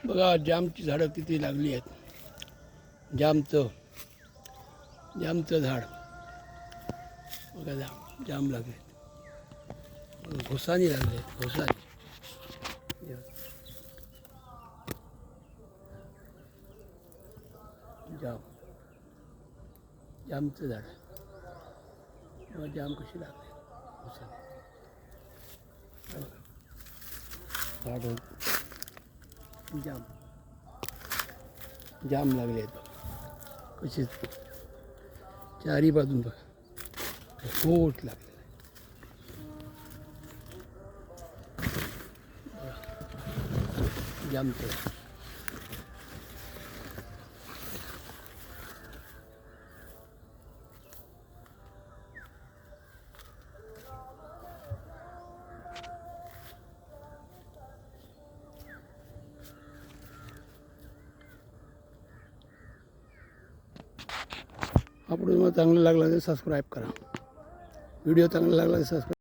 बघा जामची झाडं किती लागली आहेत. जामचं झाड बघा, जाम लागले, घोसानी लागले, घोसानी. जामचं झाड, जाम कशी लागले घोसानी. झाड जाम लागले आहेत कसे, चारी बाजून बघा खोट लागले. जामचं आपण तुम्हाला चांगलं लागला तर सबस्क्राईब करा. व्हिडिओ चांगला लागला तर सबस्क्राईब